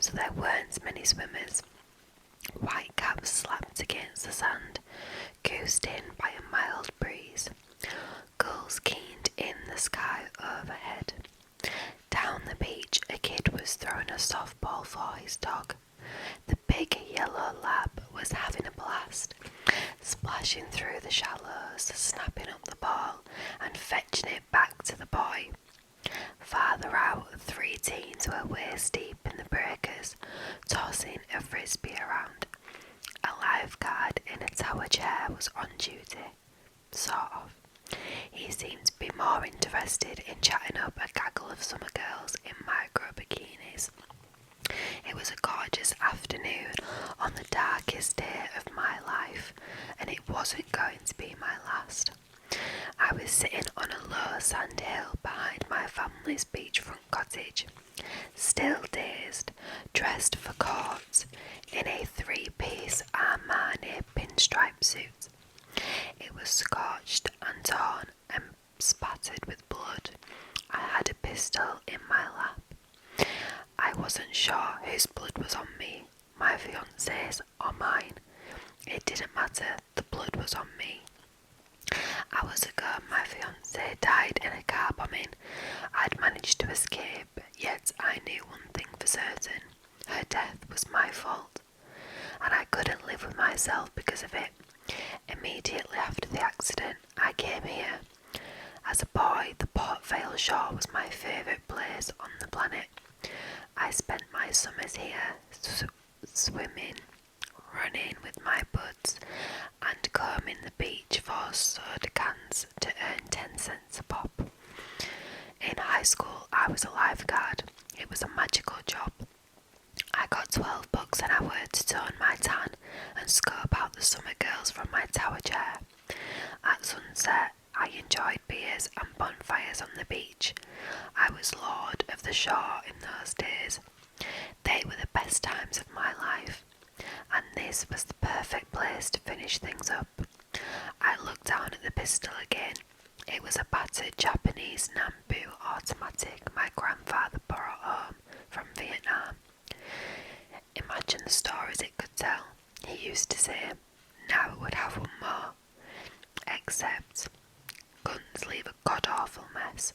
so there weren't many swimmers. White caps slapped against the sand, goosed in by a mild breeze. Gulls keened in the sky overhead. Down the beach, a kid was throwing a softball for his dog. The big yellow lab was having a blast, splashing through the shallows, snapping up the ball and fetching it back to the boy. Farther out, 3 teens were waist deep in the breakers, tossing a frisbee around. A lifeguard in a tower chair was on duty, sort of. He seemed to be more interested in chatting up a gaggle of summer girls in micro bikinis. It was a gorgeous afternoon on the darkest day of my life, and it wasn't going to be my last. I was sitting on a low sand hill behind my family's beachfront cottage, still dazed, dressed for court, in a 3-piece Armani pinstripe suit. It was scorched and torn and spattered with blood. I had a pistol in my lap. I wasn't sure whose blood was on me, my fiance's or mine. It didn't matter, the blood was on me. Hours ago, my fiancé died in a car bombing. I'd managed to escape, yet I knew one thing for certain. Her death was my fault, and I couldn't live with myself because of it. Immediately after the accident, I came here. As a boy, the Port Vale shore was my favourite place on the planet. I spent my summers here, swimming, running with my buds, and combing the beach for soda cans to earn 10 cents a pop. In high school, I was a lifeguard. It was a magical job. I got $12 an hour to tone my tan and scope out the summer girls from my tower chair. At sunset, I enjoyed beers and bonfires on the beach. I was lord of the shore in those days. They were the best times of my life, and this was the perfect place to finish things up. I looked down at the pistol again. It was a battered Japanese Nambu automatic my grandfather brought home from Vietnam. Imagine the stories it could tell, he used to say. Now it would have one more. Except, guns leave a god-awful mess.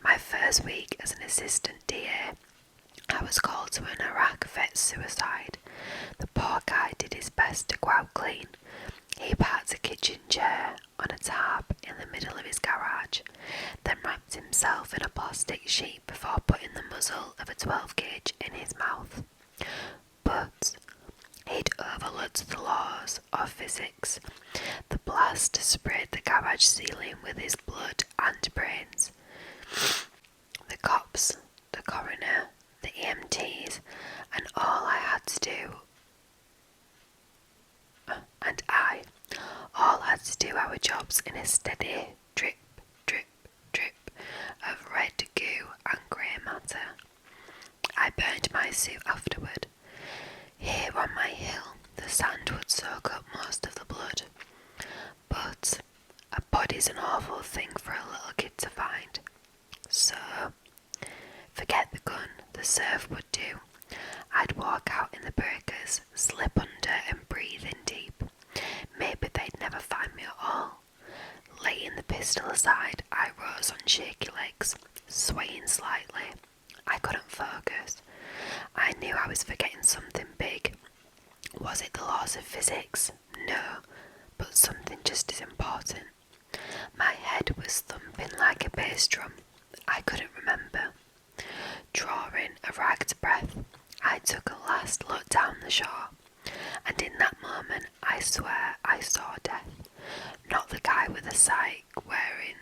My first week as an assistant DA, I was called to an Iraq vet's suicide. The poor guy did his best to go out clean. He parked a kitchen chair on a tarp in the middle of his garage, then wrapped himself in a plastic sheet before putting the muzzle of a 12 gauge in his mouth. But he'd overlooked the laws of physics. The blast sprayed the garage ceiling with his blood and brains. The cops, the coroner, the EMTs, and all had to do our jobs in a steady drip, drip, drip of red goo and grey matter. I burned my suit afterward. Here on my hill, the sand would soak up most of the blood. But a body's an awful thing for a little kid to find. So, forget the gun, the surf would do. I'd walk out in the breakers, slip under and breathe in deep. Maybe they'd never find me at all. Laying the pistol aside, I rose on shaky legs, swaying slightly. I couldn't focus. I knew I was forgetting something big. Was it the laws of physics? No, but something just as important. My head was thumping like a bass drum. I couldn't remember. Drawing a ragged breath, I took a last look down the shore, and in that moment I swear I saw death. Not the guy with the psych wearing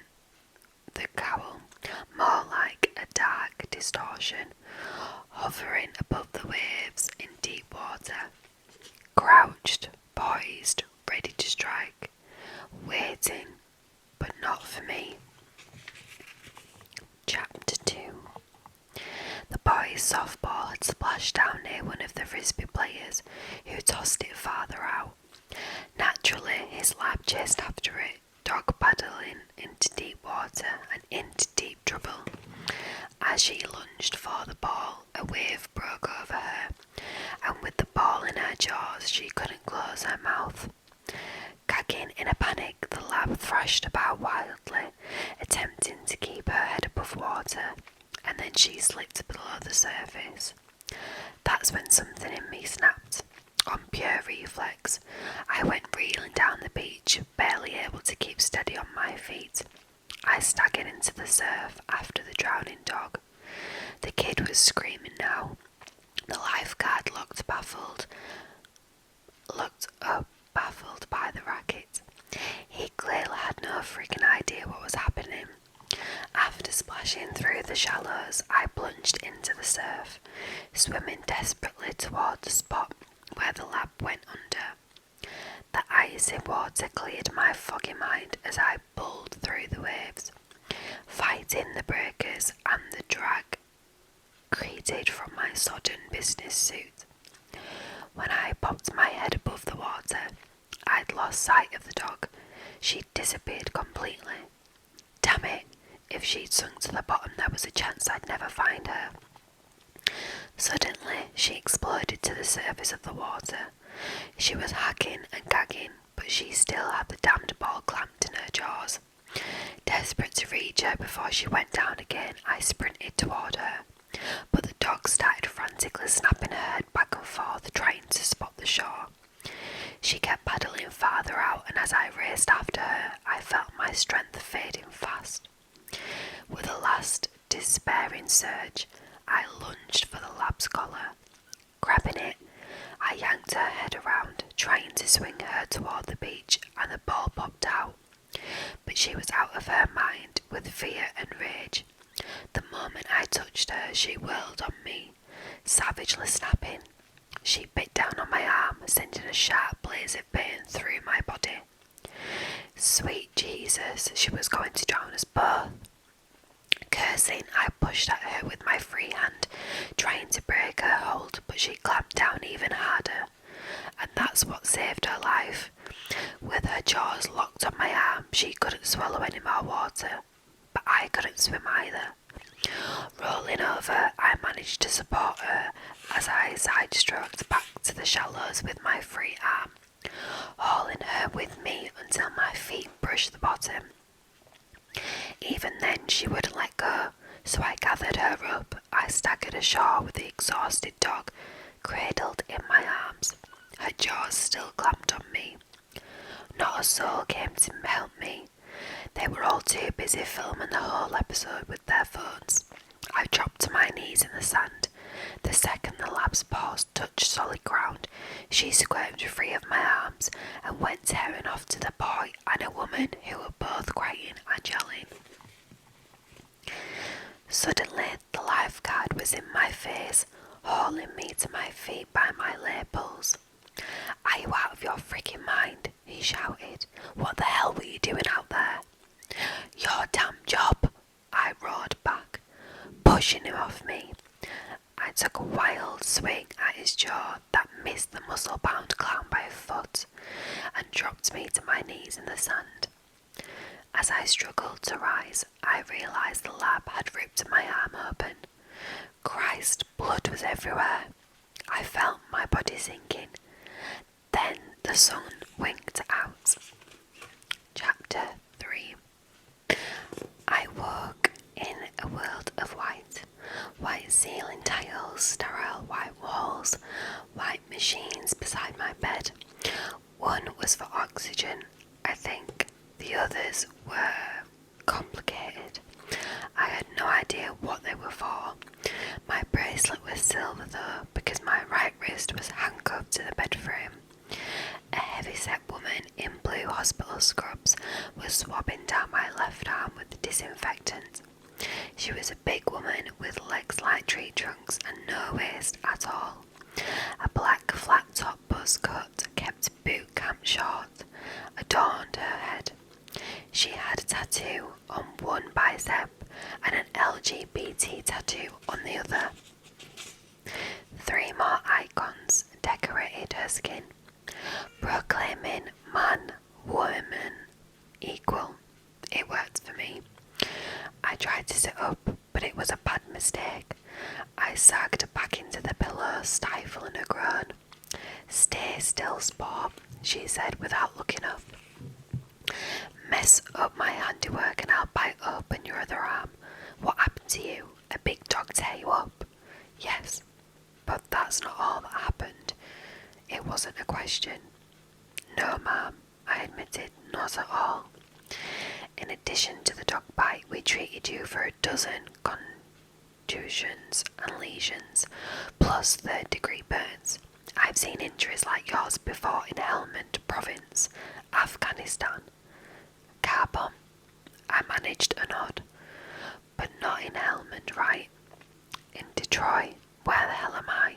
the cowl, more like a dark distortion, hovering above the waves in deep water, crouched, poised, ready to strike, waiting, but not for me. Chapter 2. The boy's softball had splashed down near one of the frisbee players, who tossed it farther out. Naturally, his lab chased after it, dog paddling into deep water and into deep trouble. As she lunged for the ball, a wave broke over her, surface. That's when something in me snapped. On pure reflex, I went reeling down the beach, barely able to keep steady on my feet. I staggered into the surf after the drowning dog. The kid was screaming now. The lifeguard looked up, baffled by the racket. He clearly had no freaking idea what was happening. After splashing through the shallows, I plunged into the surf, swimming desperately toward the spot where the lab went under. The icy water cleared my foggy mind as I bowled through the waves, fighting the breakers and the drag created from my sodden business suit. When I popped my head above the water, I'd lost sight of the dog. She'd disappeared completely. Damn it, if she'd sunk to the bottom there was a chance I'd never find her. Suddenly, she exploded to the surface of the water. She was hacking and gagging, but she still had the damned ball clamped in her jaws. Desperate to reach her before she went down again, I sprinted toward her, but the dog started frantically snapping her head back and forth, trying to spot the shore. She kept paddling farther out, and as I raced after her, I felt my strength fading fast. With a last despairing surge, I lunged for the lab's collar. Grabbing it, I yanked her head around, trying to swing her toward the beach, and the ball popped out. But she was out of her mind with fear and rage. The moment I touched her, she whirled on me, savagely snapping. She bit down on my arm, sending a sharp blaze of pain through my body. Sweet Jesus, she was going to drown us both. Cursing, I pushed at her with my free hand, trying to break her hold, but she clamped down even harder. And that's what saved her life. With her jaws locked on my arm, she couldn't swallow any more water, but I couldn't swim either. Rolling over, I managed to support her as I side-stroked back to the shallows with my free arm, hauling her with me until my feet brushed the bottom. Even then, she wouldn't let go, so I gathered her up. I staggered ashore with the exhausted dog cradled in my arms, her jaws still clamped on me. Not a soul came to help me. They were all too busy filming the whole episode with their phones. I dropped to my knees in the sand. The second the lab's paws touched solid ground, she squirmed free of my arms and went tearing off to the boy and a woman who were both crying and yelling. Suddenly, the lifeguard was in my face, hauling me to my feet by my lapels. "Are you out of your freaking mind?" he shouted. "What the hell were you doing out there?" "Your damn job," I roared back, pushing him off me. I took a wild swing at his jaw that missed the muscle-bound clown by a foot and dropped me to my knees in the sand. As I struggled to rise, I realised the lab had ripped my arm open. Christ, blood was everywhere. I felt my body sinking. Then the sun winked out. Chapter 3. I woke in a world of white. White ceiling tiles, sterile white walls, white machines beside my bed. One was for oxygen, I think. The others were complicated. I had no idea what they were for. My bracelet was silver though, because my right wrist was handcuffed to the bed frame. A heavy-set woman in blue hospital scrubs was swabbing down my left arm with disinfectant. She was a big woman with legs like tree trunks and no waist at all. A black flat-top buzz cut kept boot camp short adorned her head. She had a tattoo on one bicep and an LGBT tattoo on the other. 3 more icons decorated her skin, proclaiming man, woman, equal. It worked for me. I tried to sit up, but it was a bad mistake. I sagged back into the pillow, stifling a groan. "Stay still, sport," she said without looking up. "Mess up my handiwork and I'll bite open your other arm. What happened to you? A big dog tear you up?" wasn't a question. No, ma'am, I admitted, not at all. In addition to the dog bite, we treated you for a dozen contusions and lesions, plus third-degree burns. I've seen injuries like yours before in Helmand Province, Afghanistan. Car bomb. I managed a nod. But not in Helmand, right? In Detroit. Where the hell am I?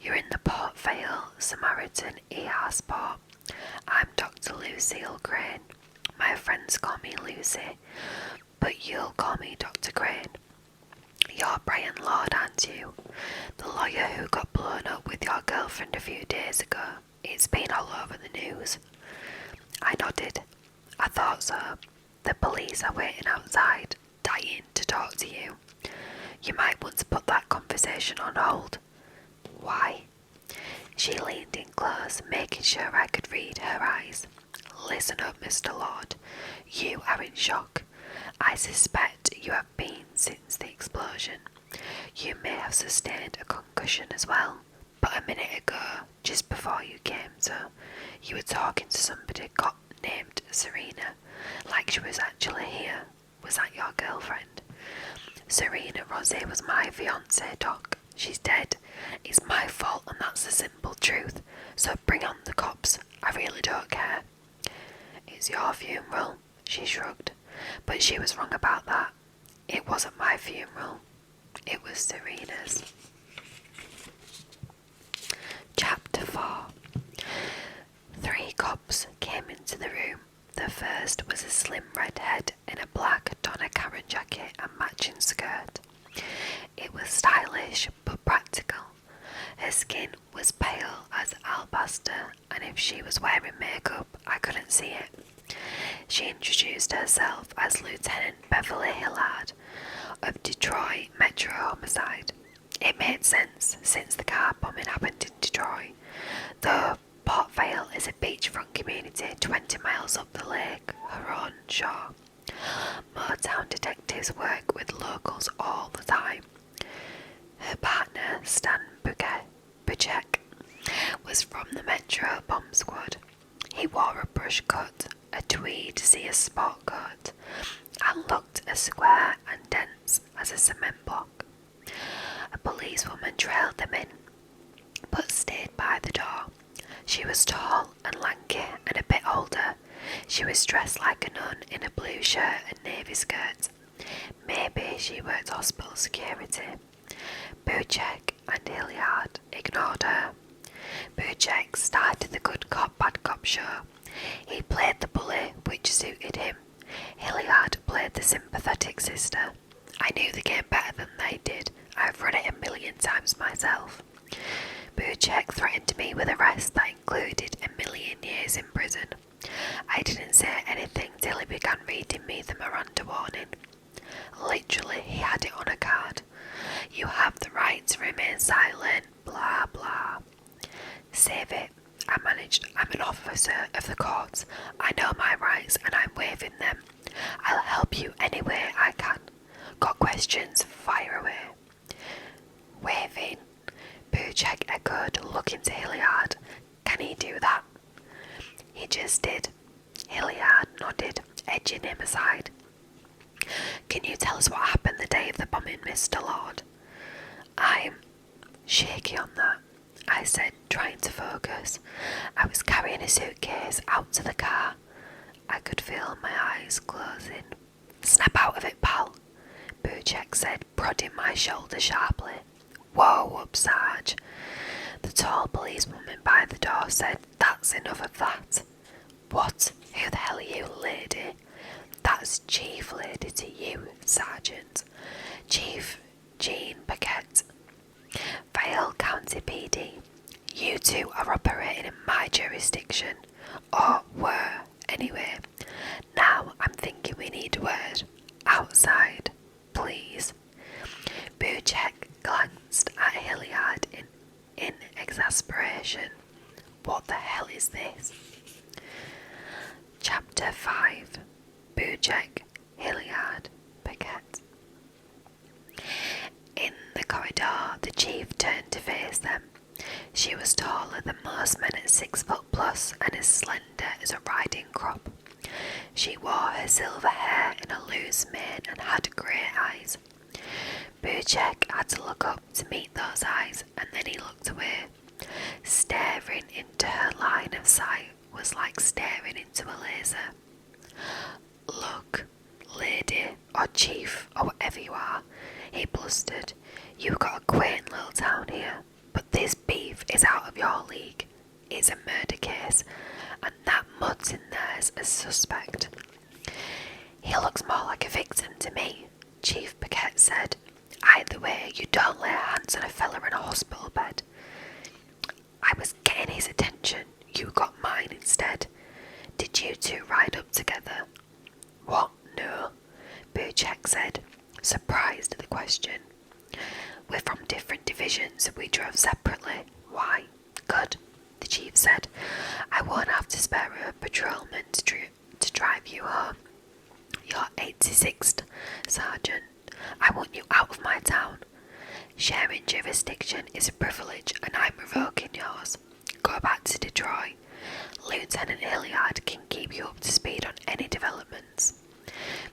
You're in the Port Vale Samaritan ER spot. I'm Dr. Lucille Crane. My friends call me Lucy, but you'll call me Dr. Crane. You're Brian Lord, aren't you? The lawyer who got blown up with your girlfriend a few days ago. It's been all over the news. I nodded. I thought so. The police are waiting outside, dying to talk to you. You might want to put that conversation on hold. Why? She leaned in close, making sure I could read her eyes. Listen up, Mr. Lord. You are in shock. I suspect you have been since the explosion. You may have sustained a concussion as well. But a minute ago, just before you came to, you were talking to somebody named Serena, like she was actually here. Was that your girlfriend? Serena Rossi was my fiancée, Doc. She's dead. It's my fault, and that's the simple truth. So bring on the cops. I really don't care. It's your funeral, she shrugged. But she was wrong about that. It wasn't my funeral. It was Serena's. Chapter 4. 3 cops came into the room. The first was a slim redhead in a black Donna Karan jacket and matching skirt. It was stylish but practical. Her skin was pale as alabaster, and if she was wearing makeup, I couldn't see it. She introduced herself as Lieutenant Beverly Hillard of Detroit Metro Homicide. It made sense since the car bombing happened in Detroit, though Port Vale is a beachfront community 20 miles up the lake, Huron shore. Motown detectives work with locals all the time. Her partner, Stan Buchek, was from the Metro Bomb Squad. He wore a brush cut, a tweed CS sport coat, and looked as square and dense as a cement block. A policewoman trailed them in, but stayed by the door. She was tall and lanky and a bit older. She was dressed like a nun in a blue shirt and navy skirt. Maybe she worked hospital security. Buchek and Hilliard ignored her. Buchek started the good cop bad cop show. He played the bully, which suited him. Hilliard played the sympathetic sister. I knew the game better than they did. I've run it a million times myself. Buchek threatened me with arrest that included 1,000,000 years in prison. I didn't say anything till he began reading me the Miranda warning. Literally, he had it on a card. You have the right to remain silent, blah blah. Save it. I managed. I'm an officer of the courts. I know my rights and I'm waiving them. I'll help you any way I can. Got questions? Fire away. Waving. Buchek echoed, looking to Hilliard. Can he do that? He just did. Hilliard nodded, edging him aside. Can you tell us what happened the day of the bombing, Mr. Lord? I'm shaky on that, I said, trying to focus. I was carrying a suitcase out to the car. I could feel my eyes closing. Snap out of it, pal, Buchek said, prodding my shoulder sharply. Whoa up, Sarge. The tall policewoman by the door said, That's enough of that. What? Who the hell are you, lady? That's Chief Lady to you, Sergeant. Chief Jean Paquette. Vale County PD. You two are operating in my jurisdiction. Or were, anyway. Now I'm thinking we need a word. Outside, please. Buchek glanced at Hilliard in exasperation. What the hell is this? Chapter 5. Buchek, Hilliard, Paquette. In the corridor, the chief turned to face them. She was taller than most men at 6 foot plus and as slender as a riding crop. She wore her silver hair in a loose mane and had grey eyes. Bujek had to look up to meet those eyes, and then he looked away. Staring into her line of sight was like staring into a laser. "Look, lady, or chief, or whatever you are," he blustered. "You've got a quaint little town here, but this beef is out of your league. It's a murder case, and that mud's in there's a suspect." "He looks more like a victim to me," Chief Paquette said. "Either way, you don't lay hands on a fella in a hospital bed." "I was getting his attention. You got mine instead. Did you two ride up together?" "What? No," Bujek said, surprised at the question. "We're from different divisions. We drove separately." "Why?" "Good," the chief said. "I won't have to spare a patrolman to drive you home. You're 86th, Sergeant. I want you out of my town. Sharing jurisdiction is a privilege, and I'm revoking yours. Go back to Detroit. Lieutenant Hilliard can keep you up to speed on any developments."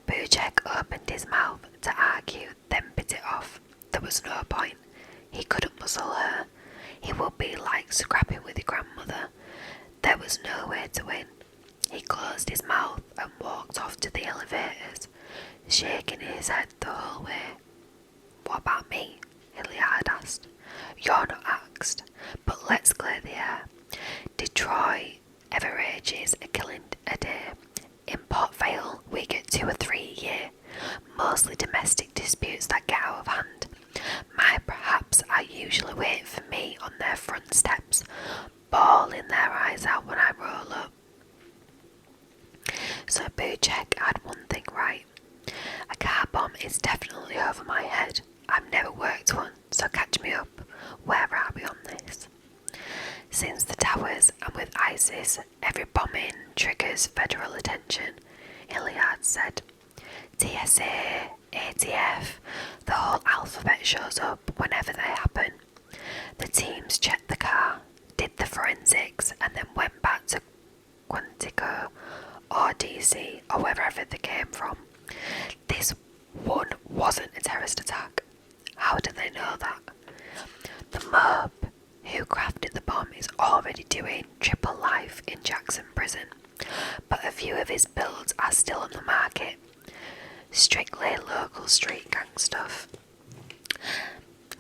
Bujek opened his mouth to argue, then bit it off. There was no point. He couldn't muzzle her. He would be like scrapping with your grandmother. There was no way to win. He closed his mouth and walked off to the elevators, shaking his head the whole way. "What about me?" Hilliard asked. "You're not asked, but let's clear the air. Detroit averages a killing a day. In Port Vale, we get 2 or 3 a year, mostly domestic disputes that get out of hand. My perhaps are usually waiting for me on their front steps, bawling their eyes out when I roll up." So Bujek had one thing right. A car bomb is definitely over my head. I've never worked one, so catch me up. Where are we on this? "Since the towers, and with ISIS, every bombing triggers federal attention," Hilliard said. "TSA, ATF, the whole alphabet shows up whenever they happen. The teams checked the car, did the forensics, and then went back to Quantico or DC or wherever they came from. This one wasn't a terrorist attack." "How do they know that?" "The mob who crafted the bomb is already doing triple life in Jackson prison, but a few of his builds are still on the market. Strictly local street gang stuff."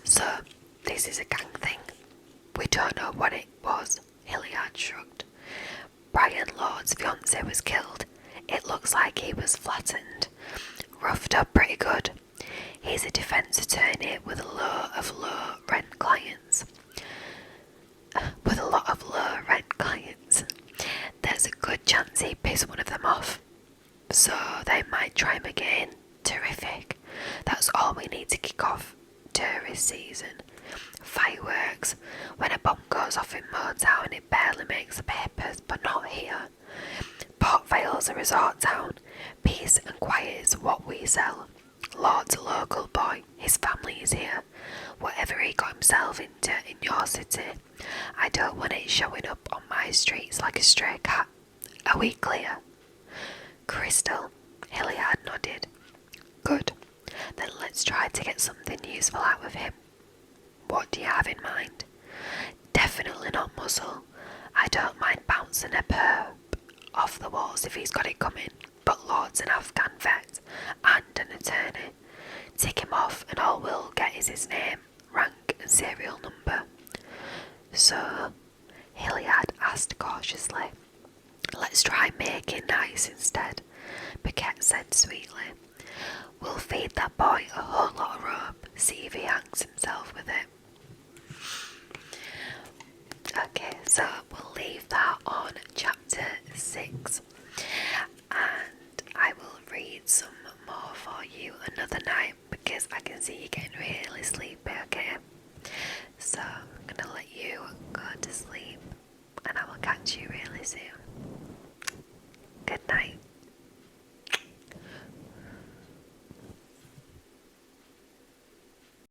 "So, this is a gang thing?" "We don't know what it was," Hilliard shrugged. "Brian Lord's fiancée was killed. It looks like he was flattened. Roughed up pretty good. He's a defense attorney with a lot of low rent clients. There's a good chance he pissed one of them off. So they might try him again. Terrific. That's all we need to kick off tourist season. Fireworks. When a bomb goes off in Motown, it barely makes the papers, but not here. Port Vale's a resort town. Peace and quiet is what we sell. Lord's a local boy. His family is here. Whatever he got himself into in your city, I don't want it showing up on my streets like a stray cat. Are we clear?" "Crystal," Hilliard nodded. "Good. Then let's try to get something useful out of him." "What do you have in mind?" "Definitely not muzzle. I don't mind bouncing a perp off the walls if he's got it coming, but Lord's an Afghan vet and an attorney. Tick him off and all we'll get is his name, rank and serial number." "So," Hilliard asked cautiously. "Let's try making nice instead," Paquette said sweetly. "We'll feed that boy a whole lot of rope, see if he hangs himself with it." Okay, so we'll leave that on chapter 6, and I will read some more for you another night because I can see you